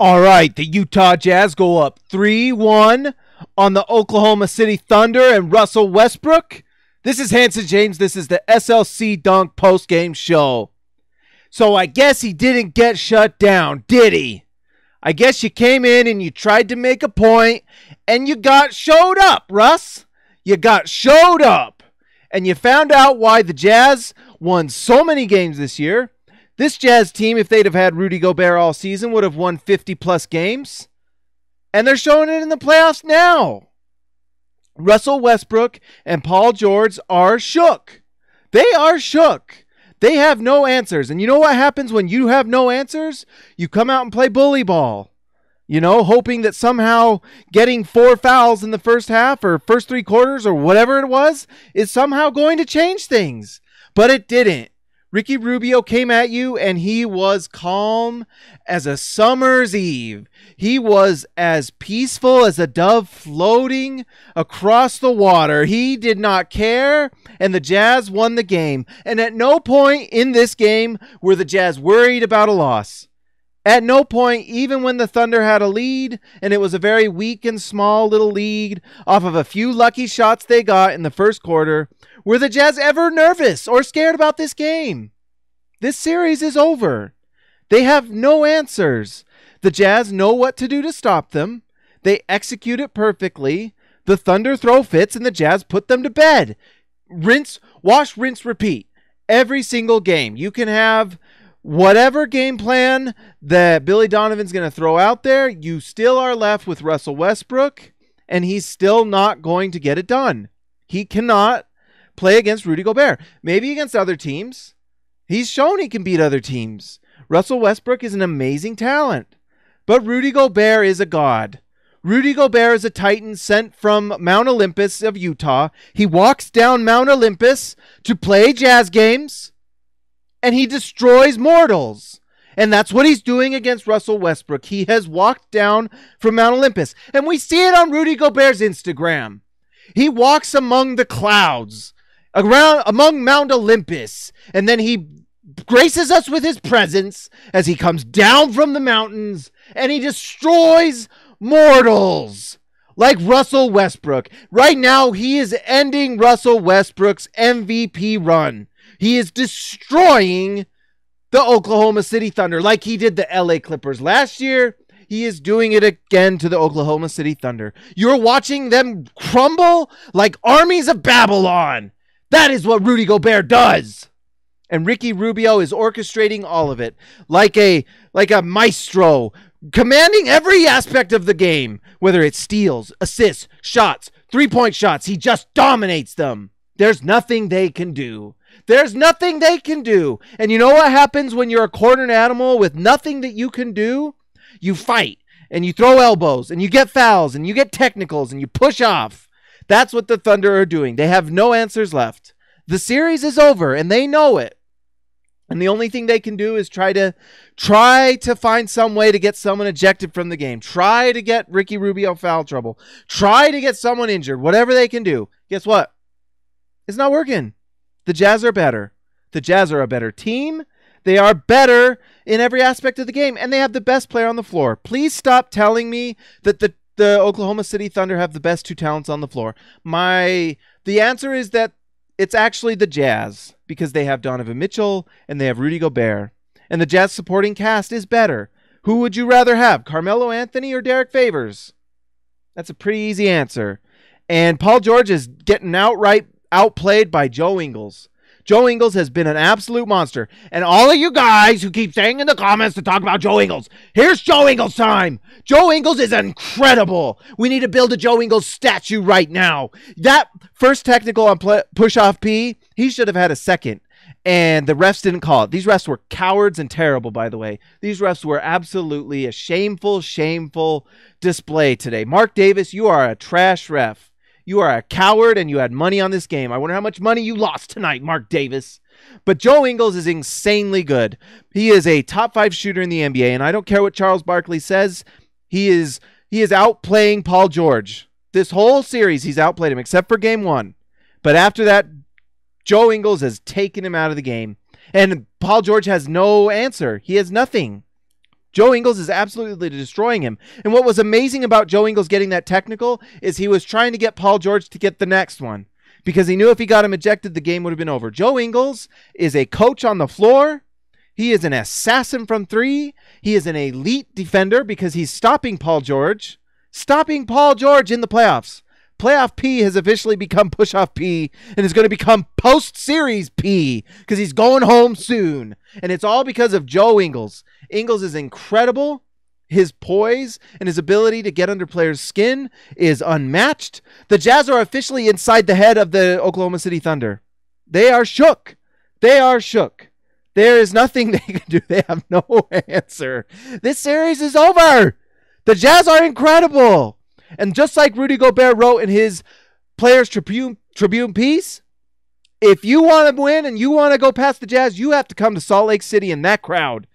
All right, the Utah Jazz go up 3-1 on the Oklahoma City Thunder and Russell Westbrook. This is Hanson James. This is the SLC Dunk postgame show. So I guess he didn't get shut down, did he? I guess you came in and you tried to make a point and you got showed up, Russ. You got showed up. And you found out why the Jazz won so many games this year. This Jazz team, if they'd have had Rudy Gobert all season, would have won 50-plus games. And they're showing it in the playoffs now. Russell Westbrook and Paul George are shook. They are shook. They have no answers. And you know what happens when you have no answers? You come out and play bully ball. You know, hoping that somehow getting 4 fouls in the first half or first 3 quarters or whatever it was is somehow going to change things. But it didn't. Ricky Rubio came at you and he was calm as a summer's eve. He was as peaceful as a dove floating across the water. He did not care, and the Jazz won the game. And at no point in this game were the Jazz worried about a loss. At no point, even when the Thunder had a lead, and it was a very weak and small little lead off of a few lucky shots they got in the first quarter, were the Jazz ever nervous or scared about this game? This series is over. They have no answers. The Jazz know what to do to stop them. They execute it perfectly. The Thunder throw fits, and the Jazz put them to bed. Wash, rinse, repeat. Every single game. You can have whatever game plan that Billy Donovan's going to throw out there. You still are left with Russell Westbrook, and he's still not going to get it done. He cannot play against Rudy Gobert. Maybe against other teams. He's shown he can beat other teams. Russell Westbrook is an amazing talent. But Rudy Gobert is a god. Rudy Gobert is a Titan sent from Mount Olympus of Utah. He walks down Mount Olympus to play Jazz games, and he destroys mortals. And that's what he's doing against Russell Westbrook. He has walked down from Mount Olympus. And we see it on Rudy Gobert's Instagram. He walks among the clouds, around among Mount Olympus, and then he graces us with his presence as he comes down from the mountains, and he destroys mortals like Russell Westbrook. Right now, he is ending Russell Westbrook's MVP run. He is destroying the Oklahoma City Thunder like he did the LA Clippers last year. He is doing it again to the Oklahoma City Thunder. You're watching them crumble like armies of Babylon. That is what Rudy Gobert does. And Ricky Rubio is orchestrating all of it like a maestro, commanding every aspect of the game, whether it's steals, assists, shots, three-point shots. He just dominates them. There's nothing they can do. There's nothing they can do. And you know what happens when you're a cornered animal with nothing that you can do? You fight, and you throw elbows, and you get fouls, and you get technicals, and you push off. That's what the Thunder are doing. They have no answers left. The series is over, and they know it. And the only thing they can do is try to find some way to get someone ejected from the game. Try to get Ricky Rubio foul trouble. Try to get someone injured. Whatever they can do. Guess what? It's not working. The Jazz are better. The Jazz are a better team. They are better in every aspect of the game, and they have the best player on the floor. Please stop telling me that the Oklahoma City Thunder have the best 2 talents on the floor. The answer is that it's actually the Jazz, because they have Donovan Mitchell and they have Rudy Gobert. And the Jazz supporting cast is better. Who would you rather have, Carmelo Anthony or Derek Favors? That's a pretty easy answer. And Paul George is getting outright outplayed by Joe Ingles. Joe Ingles has been an absolute monster. And all of you guys who keep saying in the comments to talk about Joe Ingles, here's Joe Ingles time. Joe Ingles is incredible. We need to build a Joe Ingles statue right now. That first technical on push-off P, he should have had a second. And the refs didn't call it. These refs were cowards and terrible, by the way. These refs were absolutely a shameful, shameful display today. Mark Davis, you are a trash ref. You are a coward, and you had money on this game. I wonder how much money you lost tonight, Mark Davis. But Joe Ingles is insanely good. He is a top 5 shooter in the NBA, and I don't care what Charles Barkley says. He is outplaying Paul George. This whole series, he's outplayed him, except for game 1. But after that, Joe Ingles has taken him out of the game. And Paul George has no answer. He has nothing. Joe Ingles is absolutely destroying him. And what was amazing about Joe Ingles getting that technical is he was trying to get Paul George to get the next one because he knew if he got him ejected, the game would have been over. Joe Ingles is a coach on the floor. He is an assassin from three. He is an elite defender because he's stopping Paul George. Stopping Paul George in the playoffs. Playoff P has officially become push-off P and is going to become post-series P because he's going home soon. And it's all because of Joe Ingles. Ingles is incredible. His poise and his ability to get under players' skin is unmatched. The Jazz are officially inside the head of the Oklahoma City Thunder. They are shook. They are shook. There is nothing they can do. They have no answer. This series is over. The Jazz are incredible. And just like Rudy Gobert wrote in his Players Tribune piece, if you want to win and you want to go past the Jazz, you have to come to Salt Lake City, and that crowd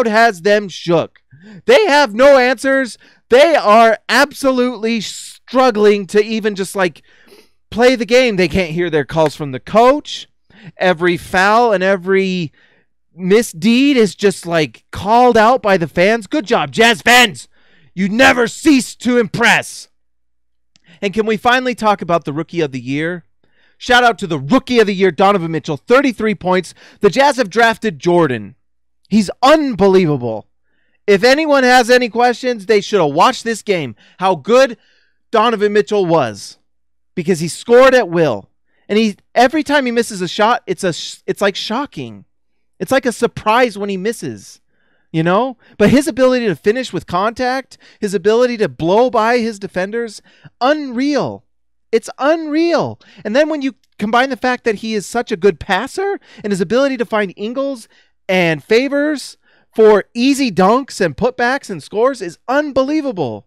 has them shook. They have no answers. They are absolutely struggling to even just like play the game. They can't hear their calls from the coach. Every foul and every misdeed is just like called out by the fans. Good job, Jazz fans. You never cease to impress. And can we finally talk about the Rookie of the Year? Shout out to the Rookie of the Year, Donovan Mitchell, 33 points. The Jazz have drafted Jordan. He's unbelievable. If anyone has any questions, they should have watched this game. How good Donovan Mitchell was. Because he scored at will. And every time he misses a shot, it's like shocking. It's like a surprise when he misses. You know, but his ability to finish with contact, his ability to blow by his defenders, unreal. It's unreal. And then when you combine the fact that he is such a good passer and his ability to find Ingles and Favors for easy dunks and putbacks and scores is unbelievable.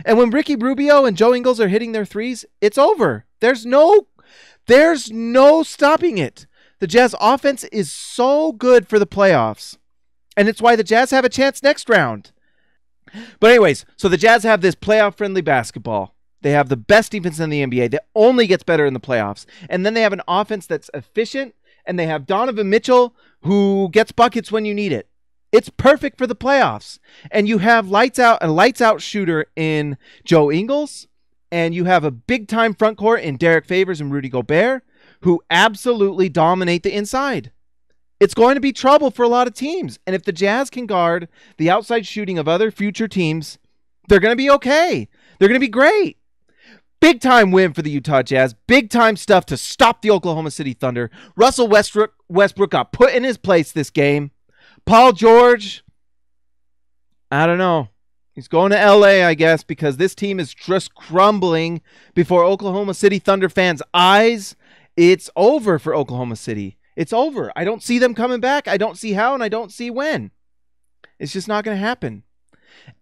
And when Ricky Rubio and Joe Ingles are hitting their threes, it's over. There's no stopping it. The Jazz offense is so good for the playoffs. And it's why the Jazz have a chance next round. But anyways, so the Jazz have this playoff-friendly basketball. They have the best defense in the NBA that only gets better in the playoffs. And then they have an offense that's efficient. And they have Donovan Mitchell who gets buckets when you need it. It's perfect for the playoffs. And you have a lights-out shooter in Joe Ingles. And you have a big-time front court in Derek Favors and Rudy Gobert who absolutely dominate the inside. It's going to be trouble for a lot of teams. And if the Jazz can guard the outside shooting of other future teams, they're going to be okay. They're going to be great. Big time win for the Utah Jazz. Big time stuff to stop the Oklahoma City Thunder. Russell Westbrook got put in his place this game. Paul George, I don't know. He's going to LA, I guess, because this team is just crumbling before Oklahoma City Thunder fans' eyes. It's over for Oklahoma City. It's over. I don't see them coming back. I don't see how, and I don't see when. It's just not going to happen.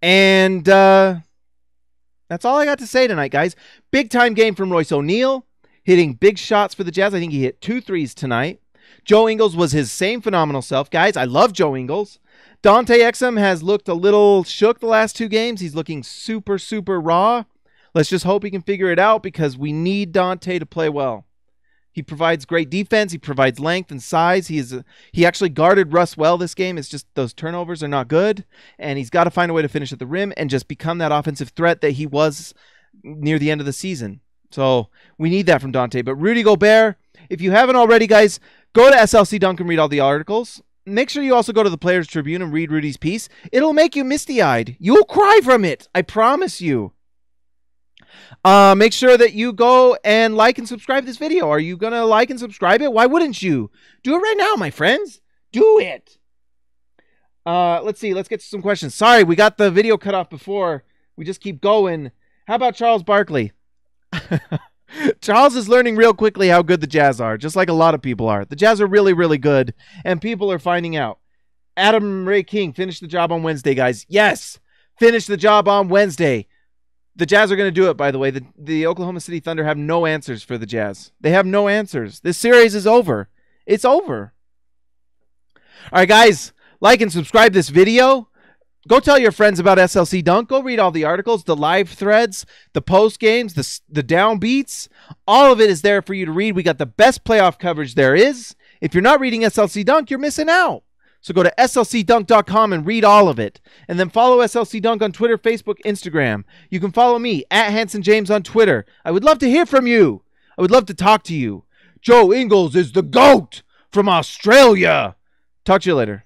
And that's all I got to say tonight, guys. Big-time game from Royce O'Neal, hitting big shots for the Jazz. I think he hit 2 threes tonight. Joe Ingles was his same phenomenal self. Guys, I love Joe Ingles. Dante Exum has looked a little shook the last 2 games. He's looking super, super raw. Let's just hope he can figure it out because we need Dante to play well. He provides great defense. He provides length and size. He actually guarded Russ well this game. It's just those turnovers are not good. And he's got to find a way to finish at the rim and just become that offensive threat that he was near the end of the season. So we need that from Dante. But Rudy Gobert, if you haven't already, guys, go to SLC Dunk and read all the articles. Make sure you also go to the Players Tribune and read Rudy's piece. It'll make you misty-eyed. You'll cry from it. I promise you. Make sure that you go and like and subscribe to this video. Are you going to like and subscribe it? Why wouldn't you? Do it right now, my friends. Do it. Let's see. Let's get to some questions. Sorry, we got the video cut off before. We just keep going. How about Charles Barkley? Charles is learning real quickly how good the Jazz are, just like a lot of people are. The Jazz are really, really good, and people are finding out. Adam Ray King, finish the job on Wednesday, guys. Yes, finish the job on Wednesday. The Jazz are going to do it, by the way. The Oklahoma City Thunder have no answers for the Jazz. They have no answers. This series is over. It's over. All right, guys, like and subscribe this video. Go tell your friends about SLC Dunk. Go read all the articles, the live threads, the post games, the downbeats. All of it is there for you to read. We got the best playoff coverage there is. If you're not reading SLC Dunk, you're missing out. So go to slcdunk.com and read all of it. And then follow SLC Dunk on Twitter, Facebook, Instagram. You can follow me at Hanson James on Twitter. I would love to hear from you. I would love to talk to you. Joe Ingles is the GOAT from Australia. Talk to you later.